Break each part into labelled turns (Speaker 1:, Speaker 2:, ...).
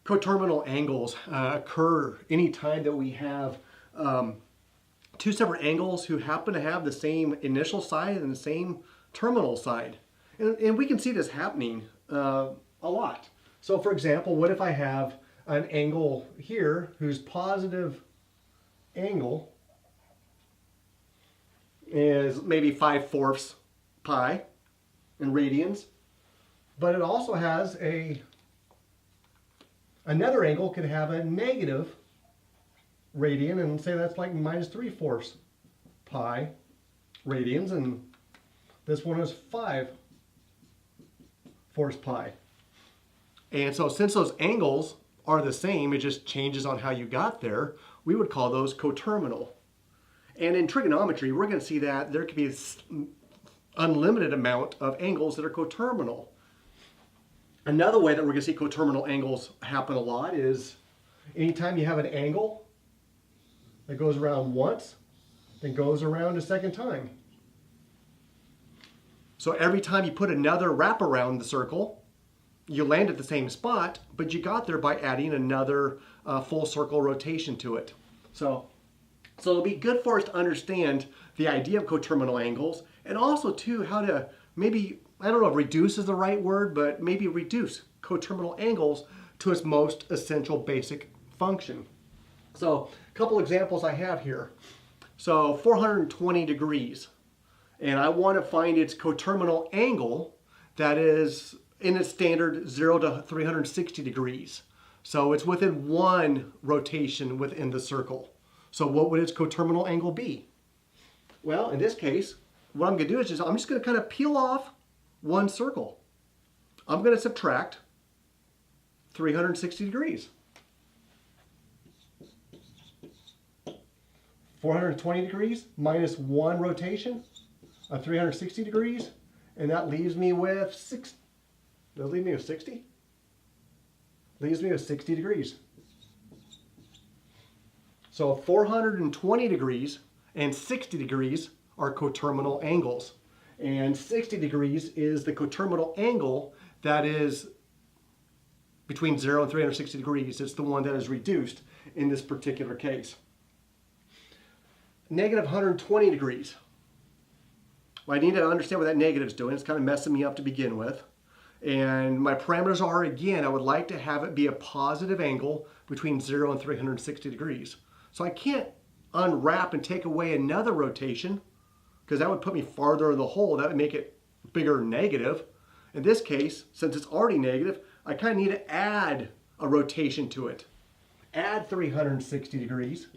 Speaker 1: Coterminal angles occur anytime that we have two separate angles who happen to have the same initial side and the same terminal side. And we can see this happening a lot. So for example, what if I have an angle here whose positive angle is maybe 5/4 pi in radians, but it also has another angle could have a negative radian, and say that's like -3/4 pi radians, and this one is 5/4 pi. And so since those angles are the same, it just changes on how you got there, we would call those coterminal. And in trigonometry, we're going to see that there could be an unlimited amount of angles that are coterminal. Another way that we're going to see coterminal angles happen a lot is anytime you have an angle that goes around once, then goes around a second time. So every time you put another wrap around the circle, you land at the same spot, but you got there by adding another full circle rotation to it. So it'll be good for us to understand the idea of coterminal angles, and also too how to maybe, I don't know if reduce is the right word, but maybe reduce coterminal angles to its most essential basic function. So a couple examples I have here. So 420 degrees, and I want to find its coterminal angle that is in its standard 0 to 360 degrees. So it's within one rotation within the circle. So what would its coterminal angle be? Well, in this case, what I'm going to do is I'm just going to kind of peel off one circle. I'm going to subtract 360 degrees. 420 degrees minus one rotation of 360 degrees, and that leaves me with 60. Does it leave me with 60? Leaves me with 60 degrees. So 420 degrees and 60 degrees are coterminal angles. And 60 degrees is the coterminal angle that is between 0 and 360 degrees. It's the one that is reduced in this particular case. Negative 120 degrees. Well, I need to understand what that negative is doing. It's kind of messing me up to begin with. And my parameters are, again, I would like to have it be a positive angle between 0 and 360 degrees. So I can't unwrap and take away another rotation, because that would put me farther in the hole. That would make it bigger negative. In this case, since it's already negative, I kind of need to add a rotation to it. Add 360 degrees.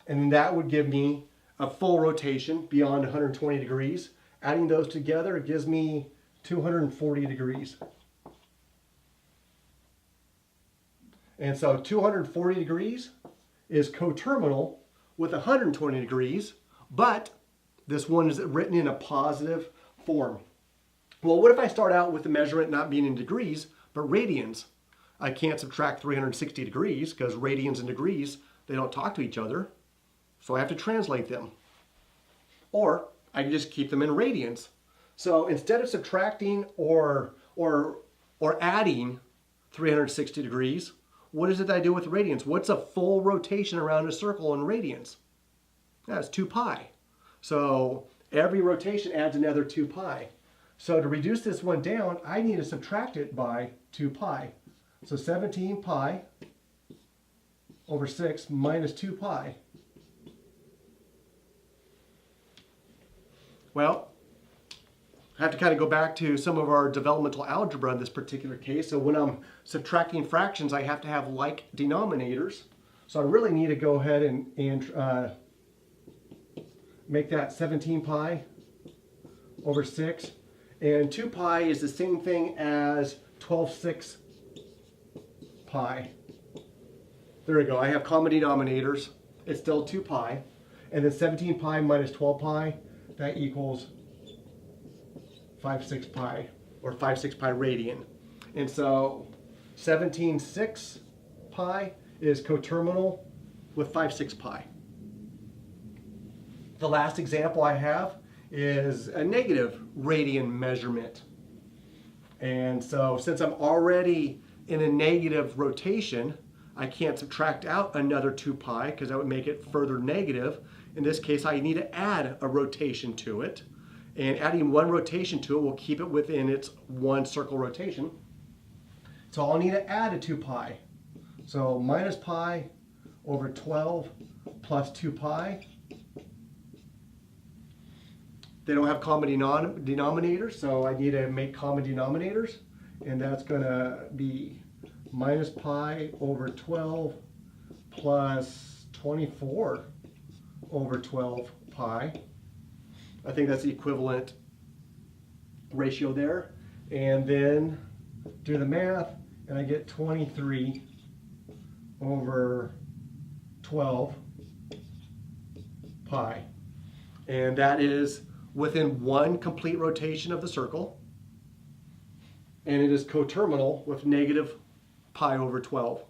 Speaker 1: And that would give me a full rotation beyond 120 degrees. Adding those together, it gives me 240 degrees. And so 240 degrees is coterminal with 120 degrees, but this one is written in a positive form. Well, what if I start out with the measurement not being in degrees, but radians? I can't subtract 360 degrees because radians and degrees, they don't talk to each other. So I have to translate them. Or I can just keep them in radians. So instead of subtracting or adding 360 degrees, what is it that I do with radians? What's a full rotation around a circle in radians? That's 2 pi. So every rotation adds another 2 pi. So to reduce this one down, I need to subtract it by 2 pi. So 17 pi over 6 minus 2 pi. Well, I have to kind of go back to some of our developmental algebra in this particular case. So when I'm subtracting fractions, I have to have like denominators. So I really need to go ahead and make that 17 pi over 6. And 2 pi is the same thing as 12/6 pi. There we go. I have common denominators. It's still 2 pi. And then 17 pi minus 12 pi, that equals 5/6 pi, or 5/6 pi radian. And so 17/6 pi is coterminal with 5/6 pi. The last example I have is a negative radian measurement. And so since I'm already in a negative rotation, I can't subtract out another 2 pi because that would make it further negative. In this case, I need to add a rotation to it. And adding one rotation to it will keep it within its one circle rotation. So I'll need to add a 2 pi. So minus pi over 12 plus 2 pi. They don't have common denominators, so I need to make common denominators. And that's going to be minus pi over 12 plus 24 over 12 pi. I think that's the equivalent ratio there. And then do the math, and I get 23 over 12 pi. And that is within one complete rotation of the circle. And it is coterminal with negative pi over 12.